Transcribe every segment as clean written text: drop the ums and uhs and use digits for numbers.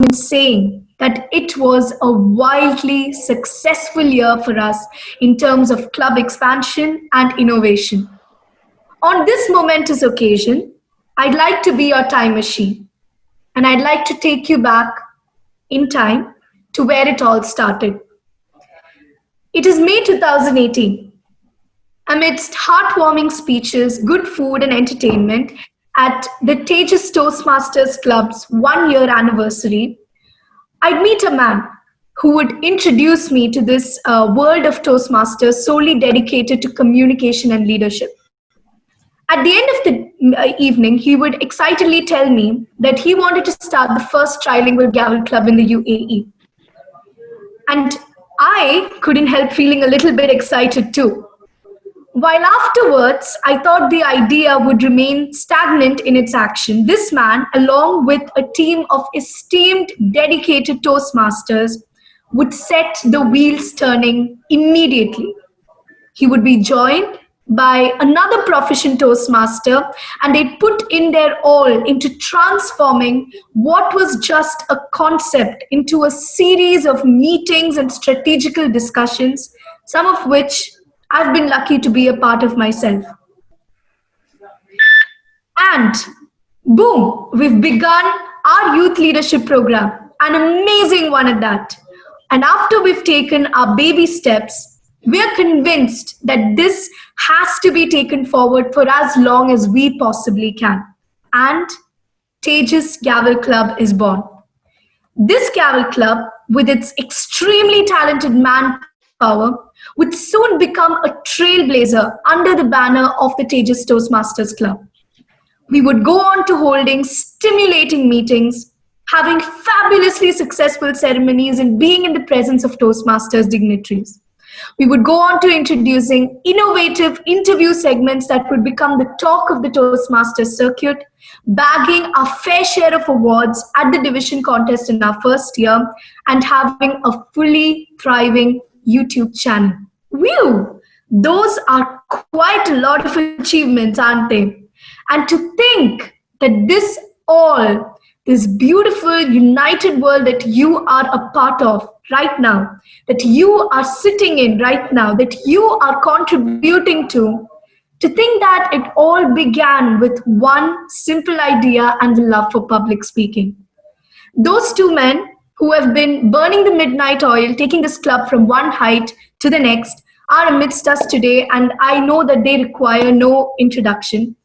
in saying that it was a wildly successful year for us in terms of club expansion and innovation. On this momentous occasion, I'd like to be your time machine, and I'd like to take you back in time to where it all started. It is May 2018. Amidst heartwarming speeches, good food, and entertainment at the Tejas Toastmasters Club's 1 year anniversary, I'd meet a man who would introduce me to this world of Toastmasters solely dedicated to communication and leadership. At the end of the evening, he would excitedly tell me that he wanted to start the first trilingual Gavel Club in the UAE. And I couldn't help feeling a little bit excited too. While afterwards, I thought the idea would remain stagnant in its action, this man, along with a team of esteemed, dedicated Toastmasters, would set the wheels turning immediately. He would be joined by another proficient Toastmaster, and they'd put in their all into transforming what was just a concept into a series of meetings and strategical discussions, some of which I've been lucky to be a part of myself. And boom, we've begun our youth leadership program, an amazing one at that. And after we've taken our baby steps, we're convinced that this has to be taken forward for as long as we possibly can. And Tejas Gavel Club is born. This Gavel Club, with its extremely talented manpower, would soon become a trailblazer under the banner of the Tejas Toastmasters Club. We would go on to holding stimulating meetings, having fabulously successful ceremonies, and being in the presence of Toastmasters dignitaries. We would go on to introducing innovative interview segments that would become the talk of the Toastmasters circuit, bagging our fair share of awards at the division contest in our first year, and having a fully thriving YouTube channel. Whew! Those are quite a lot of achievements, aren't they? And to think that this beautiful, united world that you are a part of right now, that you are sitting in right now, that you are contributing to think that it all began with one simple idea and the love for public speaking. Those two men who have been burning the midnight oil, taking this club from one height to the next, are amidst us today, and I know that they require no introduction.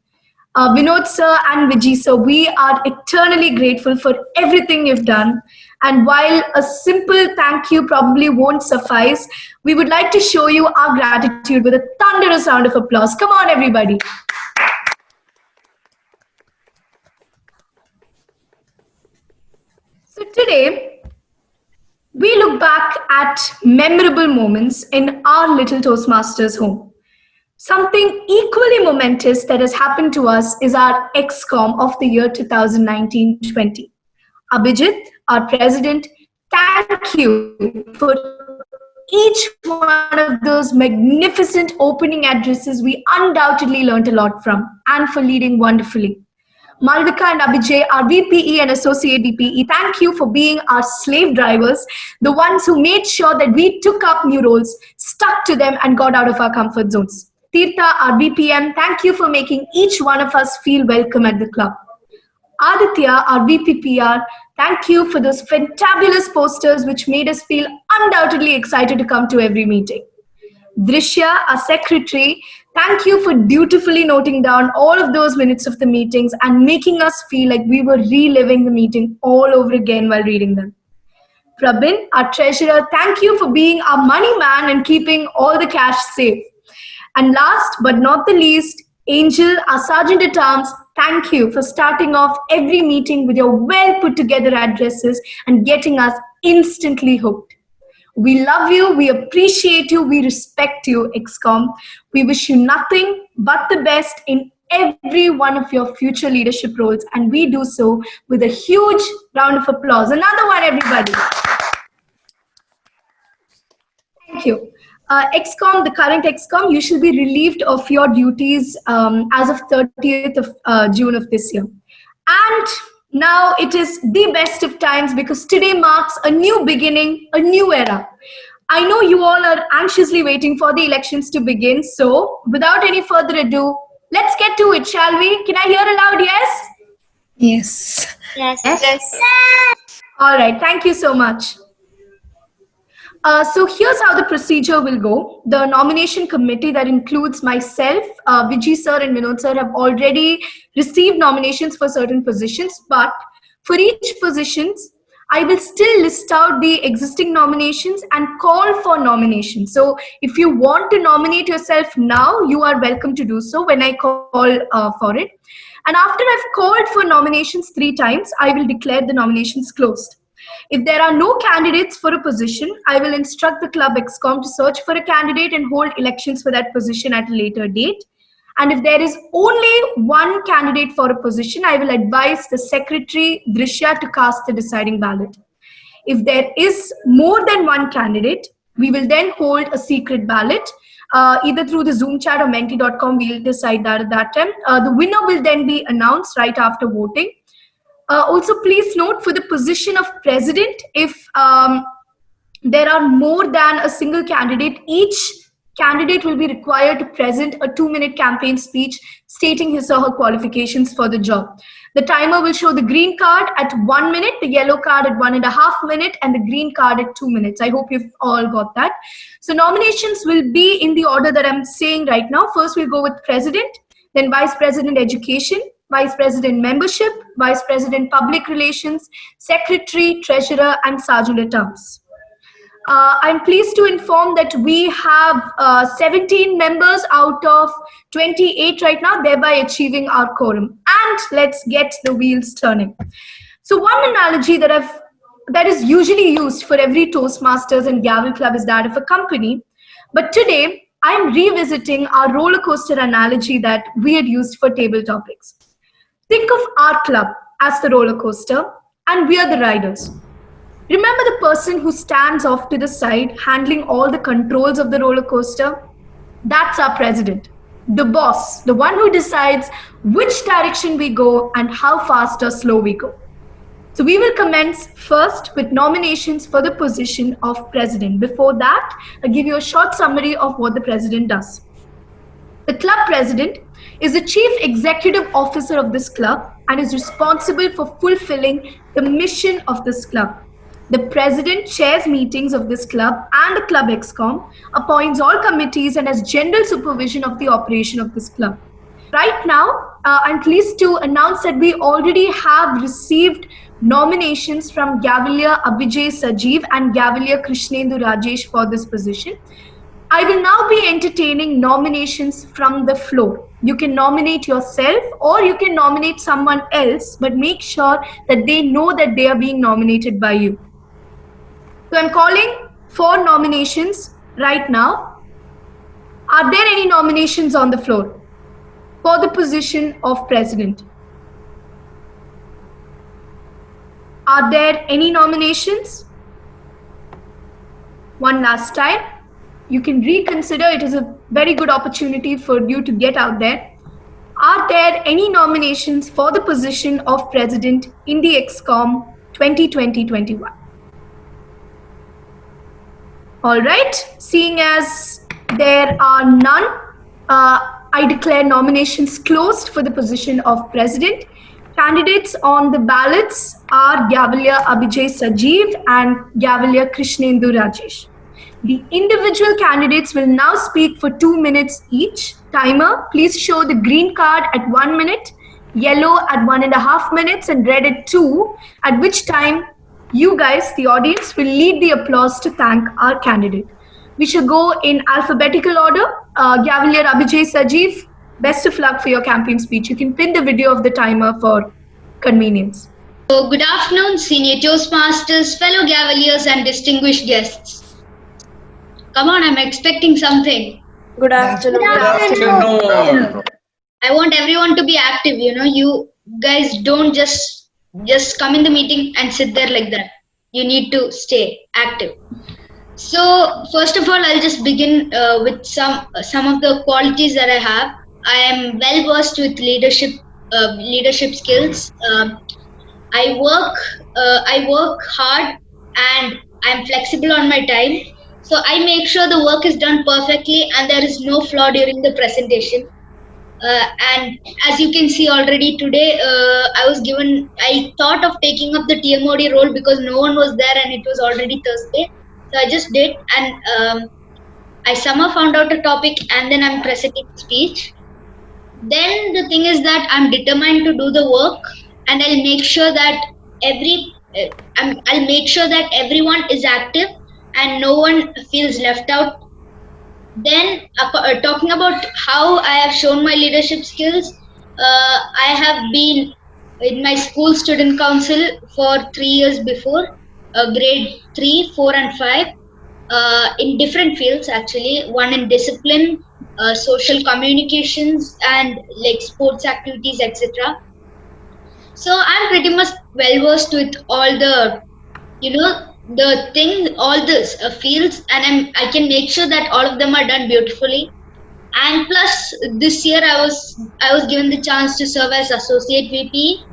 Vinod sir and Vijay sir, we are eternally grateful for everything you've done. And while a simple thank you probably won't suffice, we would like to show you our gratitude with a thunderous round of applause. Come on, everybody. So today, we look back at memorable moments in our little Toastmasters home. Something equally momentous that has happened to us is our XCOM of the year 2019-20. Abhijit, our president, thank you for each one of those magnificent opening addresses we undoubtedly learned a lot from, and for leading wonderfully. Malvika and Abhijay, our VPE and Associate VPE, thank you for being our slave drivers, the ones who made sure that we took up new roles, stuck to them, and got out of our comfort zones. Tirtha, our VPM, thank you for making each one of us feel welcome at the club. Aditya, our VPPR, thank you for those fantabulous posters which made us feel undoubtedly excited to come to every meeting. Drishya, our secretary, thank you for dutifully noting down all of those minutes of the meetings and making us feel like we were reliving the meeting all over again while reading them. Prabin, our treasurer, thank you for being our money man and keeping all the cash safe. And last but not the least, Angel, our Sergeant at Arms, thank you for starting off every meeting with your well put together addresses and getting us instantly hooked. We love you, we appreciate you, we respect you, XCOM. We wish you nothing but the best in every one of your future leadership roles, and we do so with a huge round of applause. Another one, everybody. Thank you. XCOM, the current XCOM, you shall be relieved of your duties as of 30th of June of this year. And Now it is the best of times because today marks a new beginning, a new era. I know you all are anxiously waiting for the elections to begin. So without any further ado, let's get to it, shall we? Can I hear a loud yes? Yes. Yes. All right, thank you so much. So here's how the procedure will go. The nomination committee that includes myself, Vijay sir and Vinod sir have already received nominations for certain positions, but for each positions, I will still list out the existing nominations and call for nominations. So if you want to nominate yourself now, you are welcome to do so when I call for it. And after I've called for nominations 3 times, I will declare the nominations closed. If there are no candidates for a position, I will instruct the club EXCOM to search for a candidate and hold elections for that position at a later date. And if there is only one candidate for a position, I will advise the secretary, Drishya, to cast the deciding ballot. If there is more than one candidate, we will then hold a secret ballot. Either through the Zoom chat or menti.com, we'll decide that at that time. The winner will then be announced right after voting. Also, please note for the position of president, if there are more than a single candidate, each candidate will be required to present a 2-minute campaign speech stating his or her qualifications for the job. The timer will show the green card at 1 minute, the yellow card at 1.5 minutes, and the green card at 2 minutes. I hope you've all got that. So nominations will be in the order that I'm saying right now. First, we'll go with president, then vice president education, vice president membership, vice president public relations, secretary, treasurer, and sergeant at arms. I'm pleased to inform that we have 17 members out of 28 right now, thereby achieving our quorum. And let's get the wheels turning. So one analogy that is usually used for every Toastmasters and Gavel Club is that of a company. But today, I'm revisiting our roller coaster analogy that we had used for table topics. Think of our club as the roller coaster and we are the riders. Remember the person who stands off to the side handling all the controls of the roller coaster? That's our president, the boss, the one who decides which direction we go and how fast or slow we go. So we will commence first with nominations for the position of president. Before that, I'll give you a short summary of what the president does. The club president is the chief executive officer of this club and is responsible for fulfilling the mission of this club. The president chairs meetings of this club and the club EXCOM, appoints all committees and has general supervision of the operation of this club. Right now, I'm pleased to announce that we already have received nominations from Gavalier Abhijay Sajeev and Gavalier Krishnendu Rajesh for this position. I will now be entertaining nominations from the floor. You can nominate yourself or you can nominate someone else, but make sure that they know that they are being nominated by you. So I'm calling for nominations right now. Are there any nominations on the floor for the position of president? Are there any nominations? One last time. You can reconsider. It is a very good opportunity for you to get out there. Are there any nominations for the position of president in the EXCOM 2020-21? All right, seeing as there are none, I declare nominations closed for the position of president. Candidates on the ballots are Gavalier Abhijay Sajeev and Gavalier Krishnendu Rajesh. The individual candidates will now speak for 2 minutes each. Timer, please show the green card at 1 minute, yellow at 1.5 minutes, and red at 2, at which time you guys, the audience, will lead the applause to thank our candidate. We shall go in alphabetical order. Gavalier Abhijay Sajeev, best of luck for your campaign speech. You can pin the video of the timer for convenience. So, good afternoon, senior Toastmasters, fellow Gavaliers, and distinguished guests. Come on, I'm expecting something. Good afternoon. I want everyone to be active. You guys don't just come in the meeting and sit there like that. You need to stay active. So first of all, I'll just begin with some of the qualities that I have. I am well versed with leadership skills. I work hard and I'm flexible on my time. So I make sure the work is done perfectly and there is no flaw during the presentation. And as you can see already today, I thought of taking up the TMOD role because no one was there and it was already Thursday. So I just did, and I somehow found out a topic and then I'm presenting a speech. Then the thing is that I'm determined to do the work, and I'll make sure that I'll make sure that everyone is active and no one feels left out. Then, talking about how I have shown my leadership skills, I have been in my school student council for 3 years before, grade 3, 4, and 5, in different fields actually. One in discipline, social communications, and like sports activities, etc. So I'm pretty much well versed with all the the thing, all the fields, and I can make sure that all of them are done beautifully. And plus this year I was given the chance to serve as associate VP.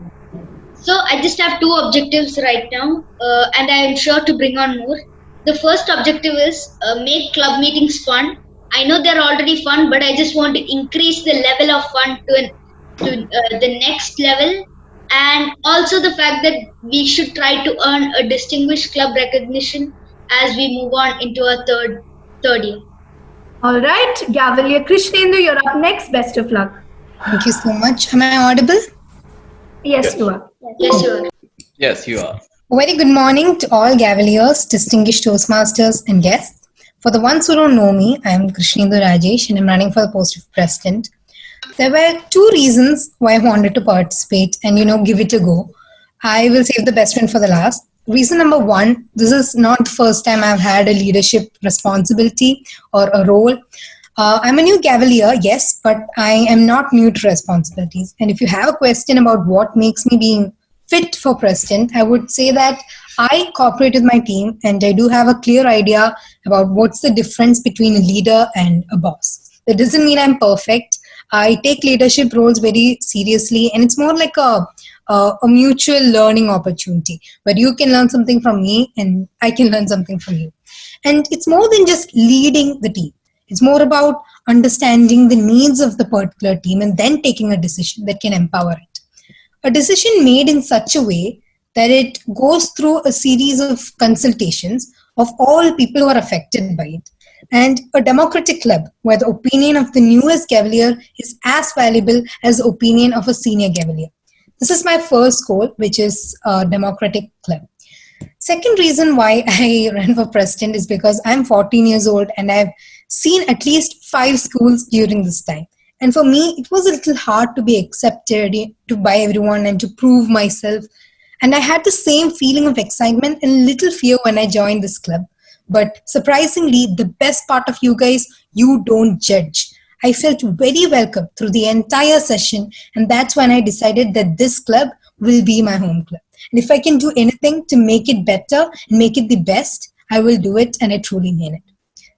So I just have two objectives right now, and I am sure to bring on more. The first objective is make club meetings fun. I know they're already fun, but I just want to increase the level of fun to the next level. And also the fact that we should try to earn a distinguished club recognition as we move on into our third year. All right, Gavalier Krishnendu, you're up next. Best of luck. Thank you so much. Am I audible? Yes, you are. Yes, you are. Yes, you are. Very good morning to all Gavaliers, distinguished Toastmasters, and guests. For the ones who don't know me, I am Krishnendu Rajesh and I'm running for the post of president. There were two reasons why I wanted to participate and, give it a go. I will save the best one for the last. Reason number one, this is not the first time I've had a leadership responsibility or a role. I'm a new Gavalier, yes, but I am not new to responsibilities. And if you have a question about what makes me being fit for president, I would say that I cooperate with my team and I do have a clear idea about what's the difference between a leader and a boss. That doesn't mean I'm perfect. I take leadership roles very seriously, and it's more like a mutual learning opportunity where you can learn something from me and I can learn something from you. And it's more than just leading the team. It's more about understanding the needs of the particular team and then taking a decision that can empower it. A decision made in such a way that it goes through a series of consultations of all people who are affected by it. And a democratic club where the opinion of the newest Gavalier is as valuable as the opinion of a senior Gavalier. This is my first goal, which is a democratic club. Second reason why I ran for president is because I'm 14 years old and I've seen at least 5 schools during this time. And for me, it was a little hard to be accepted by everyone and to prove myself. And I had the same feeling of excitement and little fear when I joined this club. But surprisingly, the best part of you guys, you don't judge. I felt very welcome through the entire session, and that's when I decided that this club will be my home club. And if I can do anything to make it better and make it the best, I will do it, and I truly mean it.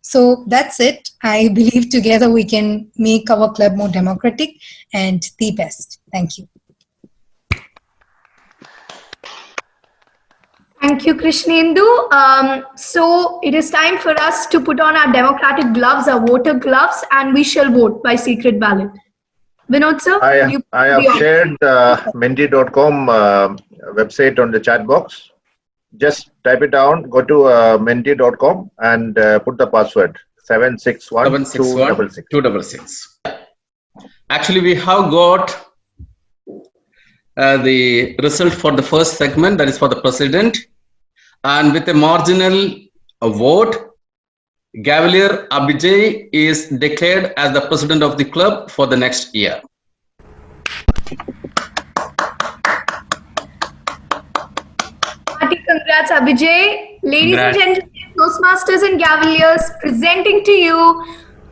So that's it. I believe together we can make our club more democratic and the best. Thank you. Thank you, Krishnendu. So it is time for us to put on our democratic gloves, our voter gloves, and we shall vote by secret ballot. Vinod sir? I have shared menti.com website on the chat box. Just type it down, go to menti.com and put the password 761-266. Actually, we have got the result for the first segment, that is for the president. And with a marginal vote, Gavalier Abhijay is declared as the president of the club for the next year. Congrats, Abhijay. Ladies and gentlemen, Toastmasters and Gavaliers, presenting to you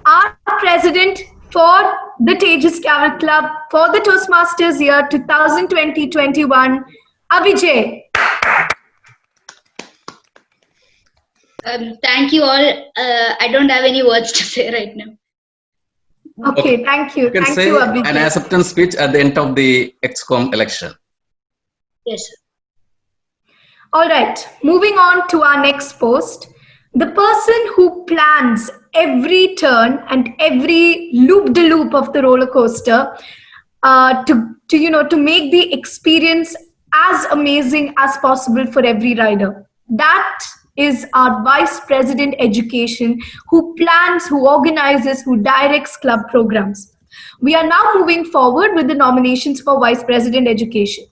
our president for the Tejas Gavel Club for the Toastmasters year 2020-21, Abhijay. Thank you all. I don't have any words to say right now. Okay, thank you. You can Thank say you, Abhijay. an acceptance speech at the end of the EXCOM election. Yes, sir. All right, moving on to our next post. The person who plans every turn and every loop-de-loop of the roller coaster to make the experience as amazing as possible for every rider. That is our Vice President Education, who plans, who organizes, who directs club programs. We are now moving forward with the nominations for Vice President Education.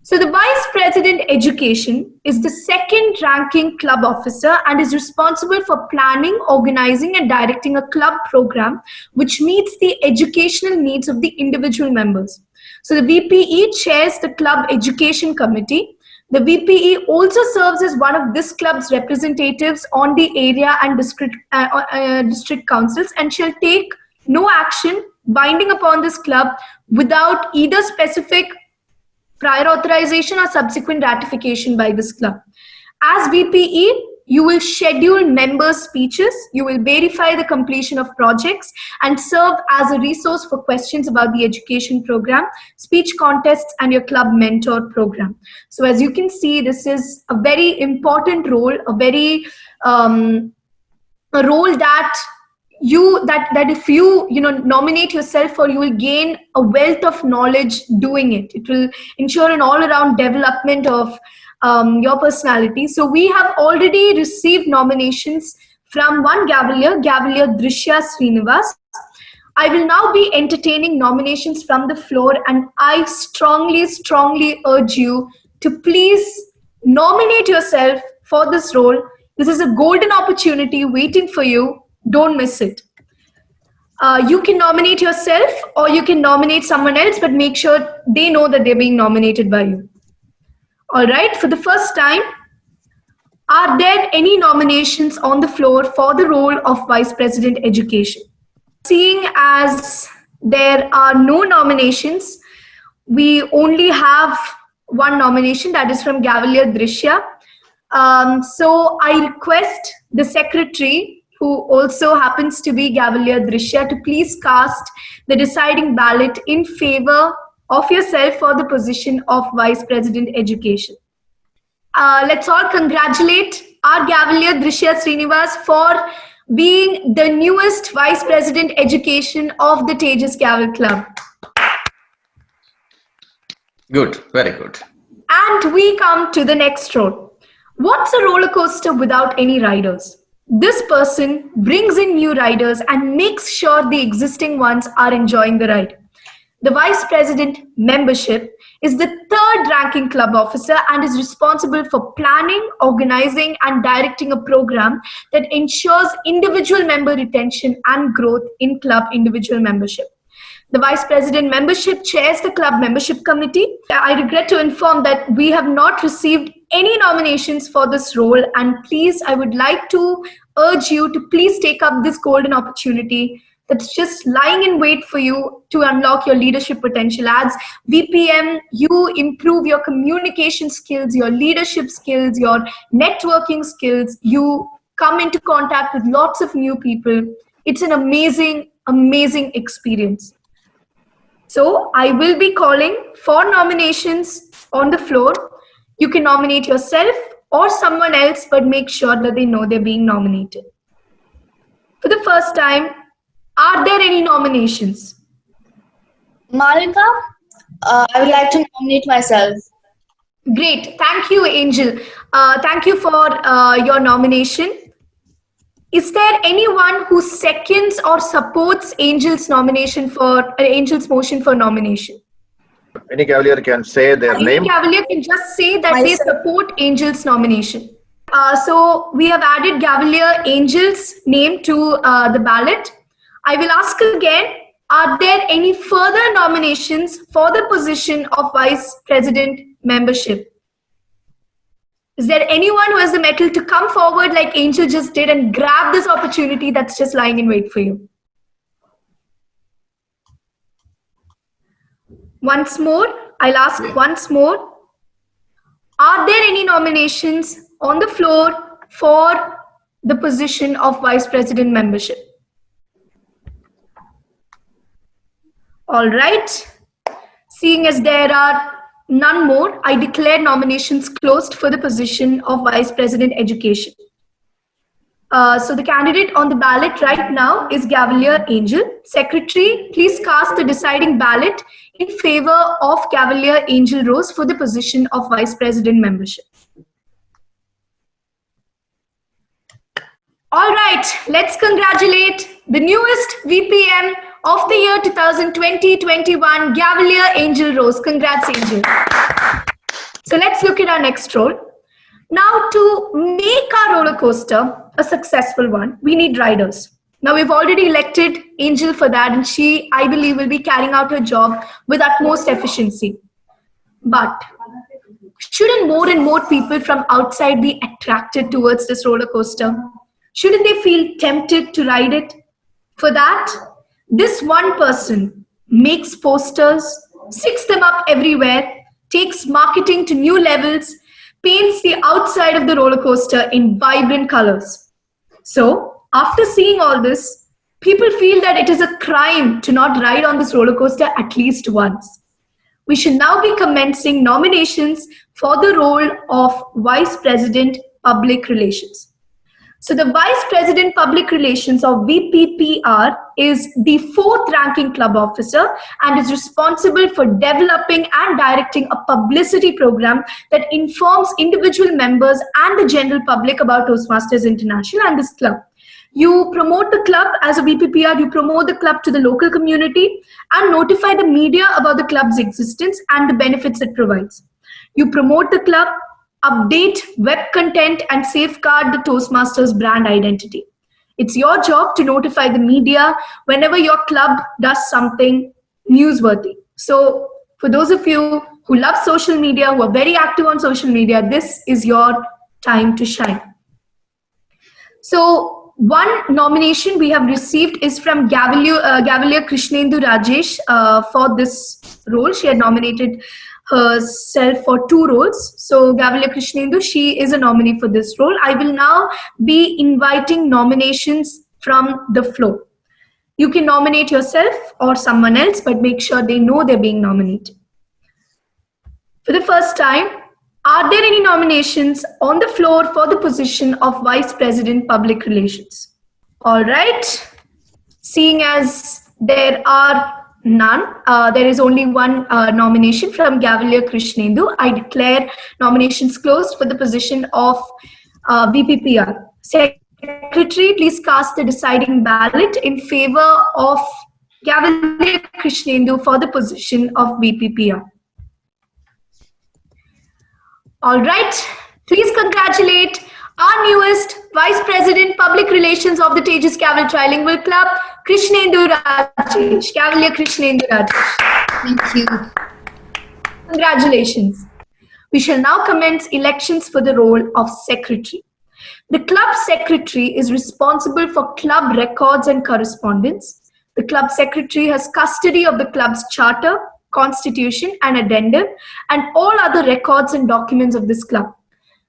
So the Vice President Education is the second ranking club officer and is responsible for planning, organizing and directing a club program which meets the educational needs of the individual members. So the VPE chairs the club education committee. The VPE also serves as one of this club's representatives on the area and district councils and shall take no action binding upon this club without either specific prior authorization or subsequent ratification by this club. As VPE, you will schedule members' speeches, you will verify the completion of projects, and serve as a resource for questions about the education program, speech contests, and your club mentor program. So as you can see, this is a very important role, a role that if you nominate yourself for, you will gain a wealth of knowledge doing it. It will ensure an all-around development of your personality. So we have already received nominations from one Gavalier Drishya Srinivas. I will now be entertaining nominations from the floor, and I strongly urge you to please nominate yourself for this role. This is a golden opportunity waiting for you. Don't miss it. You can nominate yourself or you can nominate someone else, but make sure they know that they're being nominated by you. All right, for the first time, are there any nominations on the floor for the role of Vice President Education? Seeing as there are no nominations, we only have one nomination, that is from Gavalier Drishya. So I request the secretary, who also happens to be Gavalier Drishya, to please cast the deciding ballot in favor of yourself for the position of Vice President Education. Let's all congratulate our Gavalier Drishya Srinivas for being the newest Vice President Education of the Tejas Gavel Club. Good, very good. And we come to the next role. What's a roller coaster without any riders? This person brings in new riders and makes sure the existing ones are enjoying the ride. The Vice President Membership is the third ranking club officer and is responsible for planning, organizing, and directing a program that ensures individual member retention and growth in club individual membership. The Vice President Membership chairs the club membership committee. I regret to inform that we have not received any nominations for this role, and please, I would like to urge you to please take up this golden opportunity that's just lying in wait for you to unlock your leadership potential. As VPM, you improve your communication skills, your leadership skills, your networking skills. You come into contact with lots of new people. It's an amazing experience. So I will be calling for nominations on the floor. You can nominate yourself or someone else, but make sure that they know they're being nominated. For the first time, are there any nominations? Malika, I would like to nominate myself. Great. Thank you, Angel. Thank you for your nomination. Is there anyone who seconds or supports Angel's motion for nomination? Any Cavalier can say their name. Any Cavalier can just say that they support Angel's nomination. So we have added Cavalier Angel's name to the ballot. I will ask again, are there any further nominations for the position of Vice President Membership? Is there anyone who has the mettle to come forward like Angel just did and grab this opportunity that's just lying in wait for you? Once more, I'll ask once more. Are there any nominations on the floor for the position of Vice President Membership? All right. Seeing as there are none more, I declare nominations closed for the position of Vice President Education. So the candidate on the ballot right now is Gavalier Angel. Secretary, please cast the deciding ballot in favor of Gavalier Angel Rose for the position of Vice President membership. All right, let's congratulate the newest VPM of the year 2020-21, Gavalier Angel Rose. Congrats, Angel. So let's look at our next role. Now, to make our roller coaster a successful one, we need riders. Now, we've already elected Angel for that, and she, I believe, will be carrying out her job with utmost efficiency. But shouldn't more and more people from outside be attracted towards this roller coaster? Shouldn't they feel tempted to ride it? For that, this one person makes posters, sticks them up everywhere, takes marketing to new levels, paints the outside of the roller coaster in vibrant colors. So, after seeing all this, people feel that it is a crime to not ride on this roller coaster at least once. We should now be commencing nominations for the role of Vice President Public Relations. So the Vice President Public Relations, or VPPR, is the 4th ranking club officer and is responsible for developing and directing a publicity program that informs individual members and the general public about Toastmasters International and this club. You promote the club as a VPPR, you promote the club to the local community and notify the media about the club's existence and the benefits it provides. You promote the club, update web content and safeguard the Toastmasters brand identity. It's your job to notify the media whenever your club does something newsworthy. So for those of you who love social media, who are very active on social media, this is your time to shine. So one nomination we have received is from Gavalier Krishnendu Rajesh for this role. She had nominated herself for 2 roles. So Gavalier Krishnendu, she is a nominee for this role. I will now be inviting nominations from the floor. You can nominate yourself or someone else, but make sure they know they're being nominated. For the first time, are there any nominations on the floor for the position of Vice President Public Relations? All right. Seeing as there are none. There is only one nomination from Gavalier Krishnendu. I declare nominations closed for the position of VPPR. Secretary, please cast the deciding ballot in favor of Gavalier Krishnendu for the position of VPPR. All right. Please congratulate our newest Vice President Public Relations of the Tejas Gavel Trilingual Club, Krishnendu Rajesh. Gavalier Krishnendu Rajesh. Thank you. Congratulations. We shall now commence elections for the role of Secretary. The club secretary is responsible for club records and correspondence. The club secretary has custody of the club's charter, constitution and addendum and all other records and documents of this club.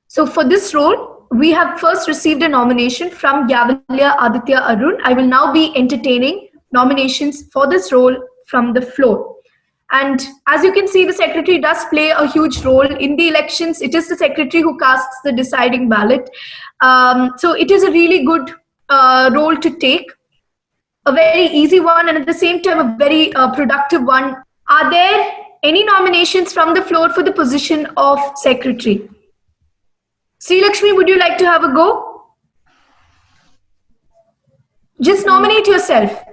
So for this role, we have first received a nomination from Gavalier Aditya Arun. I will now be entertaining nominations for this role from the floor. And as you can see, the secretary does play a huge role in the elections. It is the secretary who casts the deciding ballot. So it is a really good role to take. A very easy one and at the same time a very productive one. Are there any nominations from the floor for the position of secretary? Sri Lakshmi, would you like to have a go? Just nominate yourself.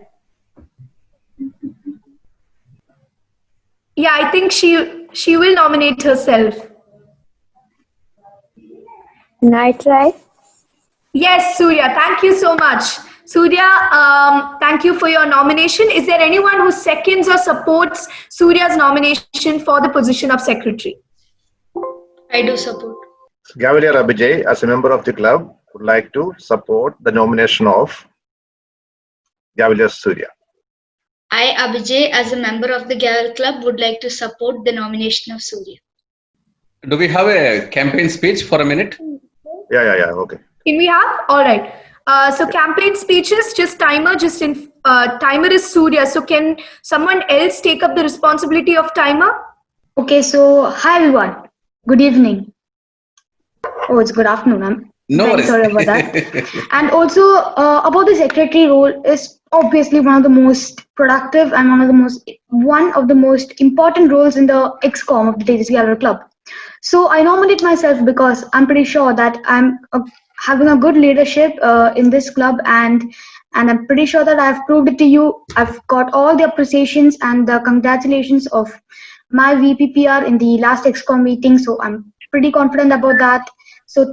Yeah, I think she will nominate herself. Can I try? Yes, Surya, thank you so much. Surya, thank you for your nomination. Is there anyone who seconds or supports Surya's nomination for the position of secretary? I do support. Gavalier Abhijay, as a member of the club, would like to support the nomination of Gavalier Surya. I, Abhijay, as a member of the Gavel Club, would like to support the nomination of Surya. Do we have a campaign speech for a minute? Yeah, okay. Can we have? All right. So campaign speeches, just timer, timer is Surya. So can someone else take up the responsibility of timer? Okay, so hi everyone. Good evening. Oh, it's good afternoon. I'm No very worries. sorry about that. And also about the secretary role is obviously one of the most productive and one of the most important roles in the XCOM of the Tejas Gallery Club. So I nominate myself because I'm pretty sure that having a good leadership in this club, and I'm pretty sure that I've proved it to you. I've got all the appreciations and the congratulations of my VPPR in the last XCOM meeting. So I'm pretty confident about that. So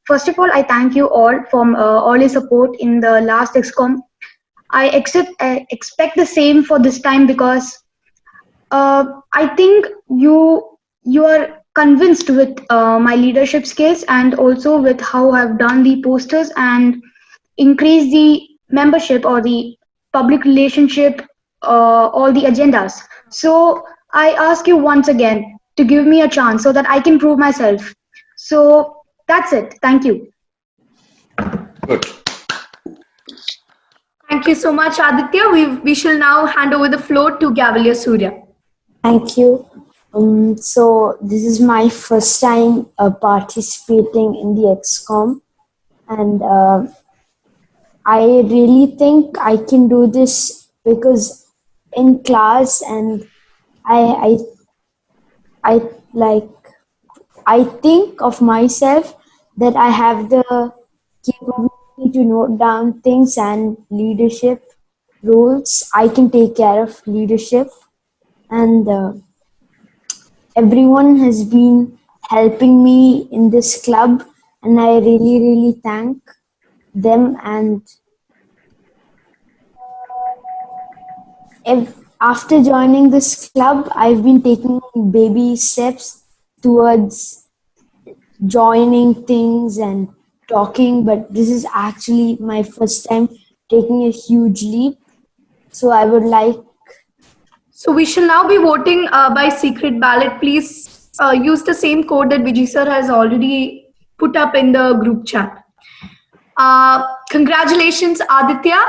first of all, I thank you all for all your support in the last XCOM. I expect the same for this time because I think you are convinced with my leadership skills and also with how I've done the posters and increase the membership or the public relationship, all the agendas. So I ask you once again to give me a chance so that I can prove myself. So that's it. Thank you. Good. Thank you so much, Aditya. We shall now hand over the floor to Gavalier Surya. Thank you. So this is my first time participating in the XCOM, and I really think I can do this because in class, and I think of myself that I have the capability to note down things and leadership roles. I can take care of leadership, and everyone has been helping me in this club, and I really thank them. And after joining this club, I've been taking baby steps towards joining things and talking, but this is actually my first time taking a huge leap. So I would like. So we shall now be voting by secret ballot. Please use the same code that Vijay sir has already put up in the group chat. Congratulations, Aditya.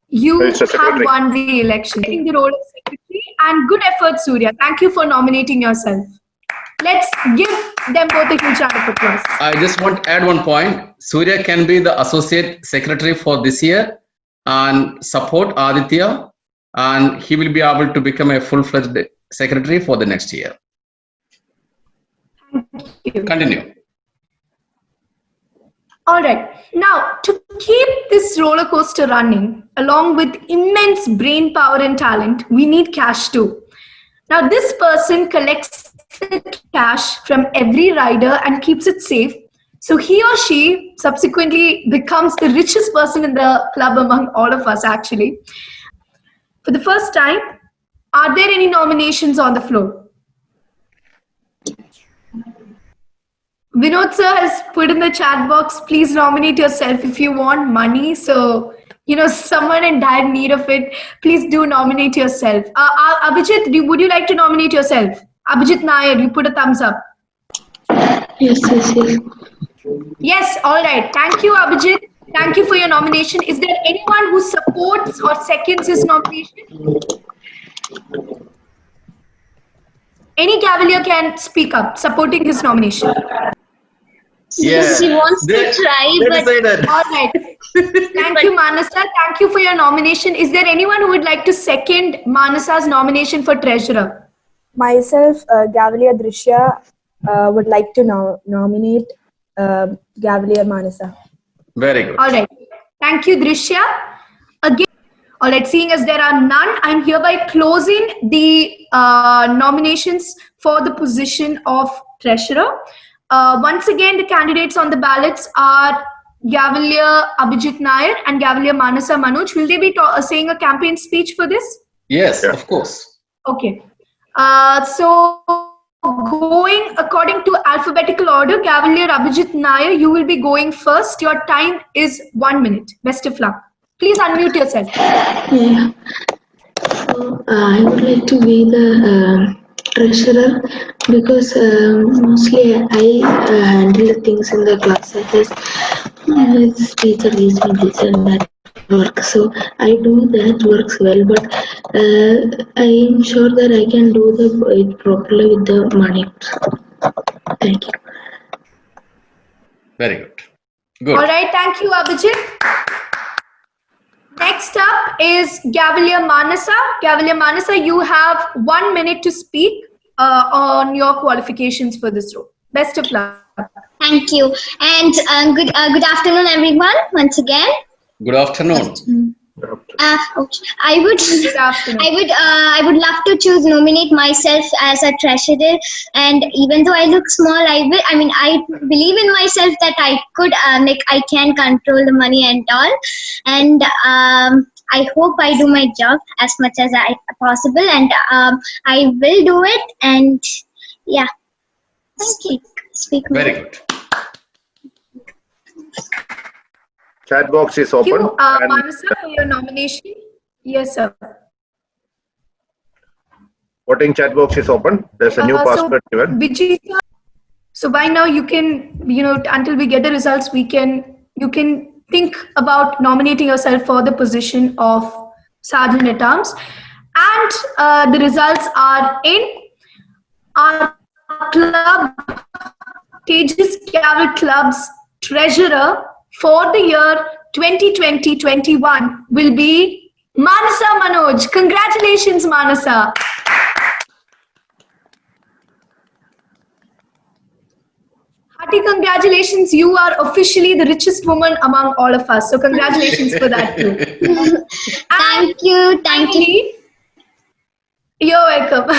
You Mr. have Secretary. won the election, taking the role of secretary. And good effort, Surya. Thank you for nominating yourself. Let's give them both a huge round of applause. I just want to add one point. Surya can be the associate secretary for this year and support Aditya, and he will be able to become a full-fledged secretary for the next year. Thank you. Continue. All right. Now, to keep this roller coaster running, along with immense brain power and talent, we need cash too. Now, this person collects the cash from every rider and keeps it safe. So he or she subsequently becomes the richest person in the club among all of us, actually. For the first time, are there any nominations on the floor? Vinod sir has put in the chat box, please nominate yourself if you want money. So, someone in dire need of it, please do nominate yourself. Abhijit, would you like to nominate yourself? Abhijit Nair, you put a thumbs up. Yes. Yes, all right. Thank you, Abhijit. Thank you for your nomination. Is there anyone who supports or seconds his nomination? Any Cavalier can speak up, supporting his nomination. Yeah. She wants to try, but All right. Thank you, Manasa. Thank you for your nomination. Is there anyone who would like to second Manasa's nomination for treasurer? Myself, Gavalier Drishya, would like to nominate Gavalier Manasa. Very good. All right. Thank you, Drishya. Again, all right, seeing as there are none, I'm hereby closing the nominations for the position of treasurer. Once again, the candidates on the ballots are Gavalier Abhijit Nair and Gavalier Manasa Manoj. Will they be saying a campaign speech for this? Yes, of course. Okay. So going according to alphabetical order, Gavalier Abhijit Nair, you will be going first. Your time is 1 minute. Best of luck. Please unmute yourself. Yeah. So I would like to be the treasurer because mostly I handle the things in the class such as this teacher gives me this and that work. So I do that works well, but I am sure that I can do it properly with the money. Thank you. Very good. Good. All right, thank you, Abhijit. Next up is Gavalier Manasa. Gavalier Manasa, you have 1 minute to speak on your qualifications for this role. Best of luck. Thank you, and good afternoon, everyone. Once again. Good afternoon. I would love to nominate myself as a treasurer, and even though I look small, I believe in myself that I could I can control the money and all, and I hope I do my job as much as possible, and I will do it, and yeah, speak more. Very good. Chat box is Thank open. you, Manasa, for your nomination. Yes, sir. Voting chat box is open. There's a new password given. Vijay, sir, so by now you can, until we get the results, you can think about nominating yourself for the position of Sergeant at Arms. And the results are in. Our club, Tejas Gavel Club's treasurer for the year 2020-21 will be Manasa Manoj. Congratulations, Manasa. Hearty congratulations. You are officially the richest woman among all of us. So congratulations for that too. Thank you. You're welcome.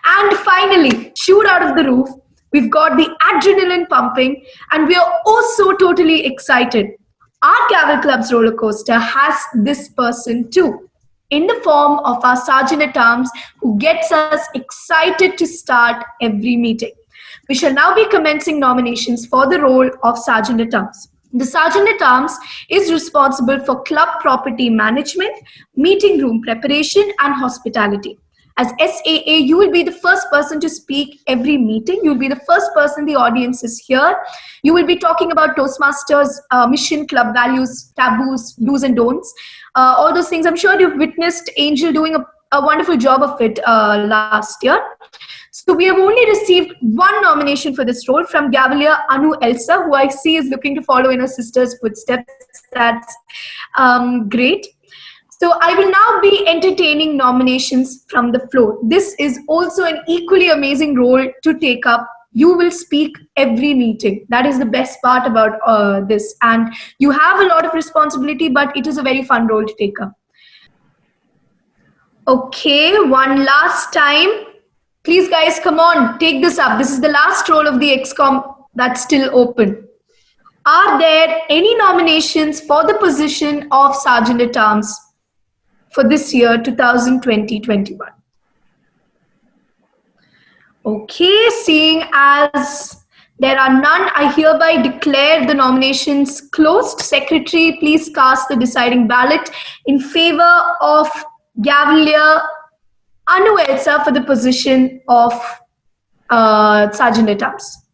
And finally, shoot out of the roof. We've got the adrenaline pumping, and we are also totally excited. Our Gavel Club's roller coaster has this person too, in the form of our Sergeant at Arms, who gets us excited to start every meeting. We shall now be commencing nominations for the role of Sergeant at Arms. The Sergeant at Arms is responsible for club property management, meeting room preparation, and hospitality. As SAA, you will be the first person to speak every meeting. You'll be the first person the audience is here. You will be talking about Toastmasters, mission, club values, taboos, do's and don'ts. All those things. I'm sure you've witnessed Angel doing a wonderful job of it last year. So we have only received one nomination for this role from Gavalier Anu Elsa, who I see is looking to follow in her sister's footsteps. That's great. So I will now be entertaining nominations from the floor. This is also an equally amazing role to take up. You will speak every meeting. That is the best part about this. And you have a lot of responsibility, but it is a very fun role to take up. Okay, one last time. Please guys, come on, take this up. This is the last role of the XCOM that's still open. Are there any nominations for the position of Sergeant at Arms for this year, 2020-21? Okay, seeing as there are none, I hereby declare the nominations closed. Secretary, please cast the deciding ballot in favor of Gavalier Anu Elsa for the position of Sergeant at Arms.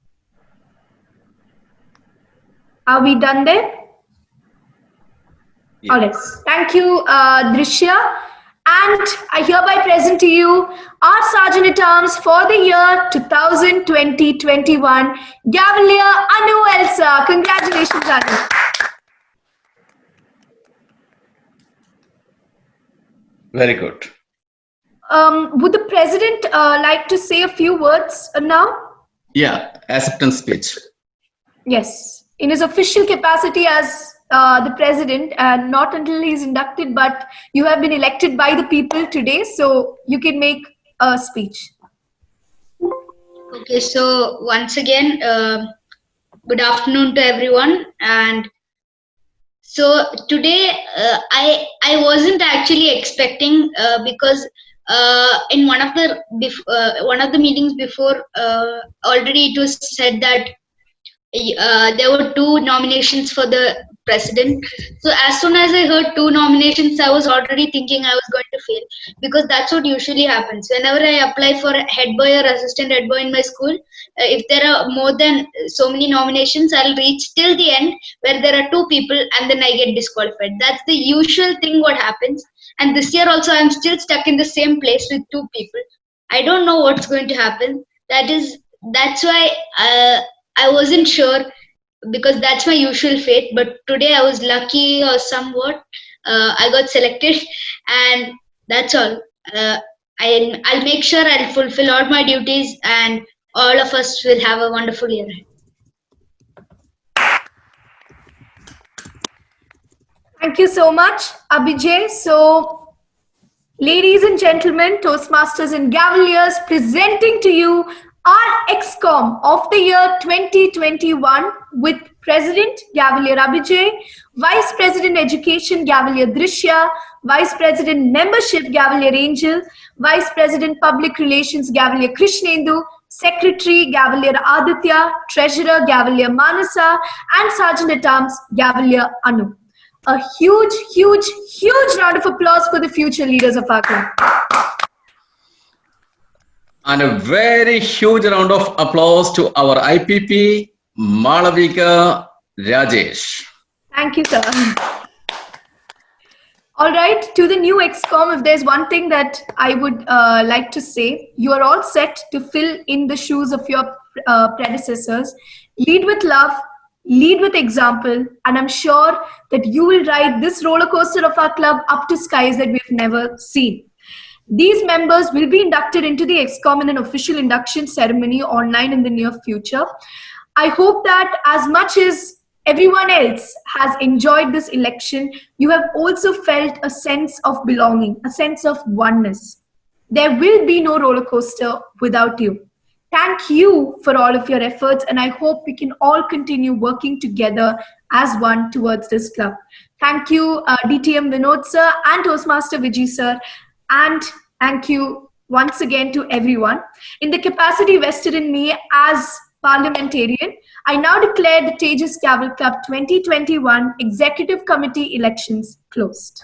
Are we done there? Yes. All right. Thank you, Drishya. And I hereby present to you our Sergeant at Arms for the year 2020-21, Gavalier Anu Elsa. Congratulations, Anu. Very good. Would the President like to say a few words now? Yeah, acceptance speech. Yes. In his official capacity as the President, and not until he's inducted, but you have been elected by the people today, so you can make a speech. Okay, so once again, good afternoon to everyone. And so today, I wasn't actually expecting because in one of the meetings before, already it was said that there were 2 nominations for the president. So as soon as I heard 2 nominations, I was already thinking I was going to fail, because that's what usually happens. Whenever I apply for a head boy or assistant head boy in my school, if there are more than so many nominations, I'll reach till the end where there are 2 people and then I get disqualified. That's the usual thing what happens. and this year also I'm still stuck in the same place with 2 people. I don't know what's going to happen. That's why I wasn't sure, because that's my usual fate. But today I was lucky or somewhat. I got selected, and that's all. I'll make sure I'll fulfill all my duties, and all of us will have a wonderful year. Thank you so much, Abhijay. So, ladies and gentlemen, Toastmasters and Gavaliers, presenting to you our XCOM of the year 2021 with President Gavalier Abhijay, Vice President Education Gavalier Drishya, Vice President Membership Gavalier Angel, Vice President Public Relations Gavalier Krishnendu, Secretary Gavalier Aditya, Treasurer Gavalier Manasa, and Sergeant at Arms Gavalier Anu. A huge, huge, huge round of applause for the future leaders of our club. And a very huge round of applause to our IPP, Malavika Rajesh. Thank you, sir. All right, to the new XCOM, if there's one thing that I would like to say, you are all set to fill in the shoes of your predecessors. Lead with love, lead with example, and I'm sure that you will ride this roller coaster of our club up to skies that we've never seen. These members will be inducted into the XCOM in an official induction ceremony online in the near future. I hope that as much as everyone else has enjoyed this election, you have also felt a sense of belonging, a sense of oneness. There will be no roller coaster without you. Thank you for all of your efforts, and I hope we can all continue working together as one towards this club. Thank you, DTM Vinod sir and Toastmaster Vijay sir, and thank you once again to everyone. In the capacity vested in me as parliamentarian, I now declare the Tejas Gavel Club 2021 Executive Committee elections closed.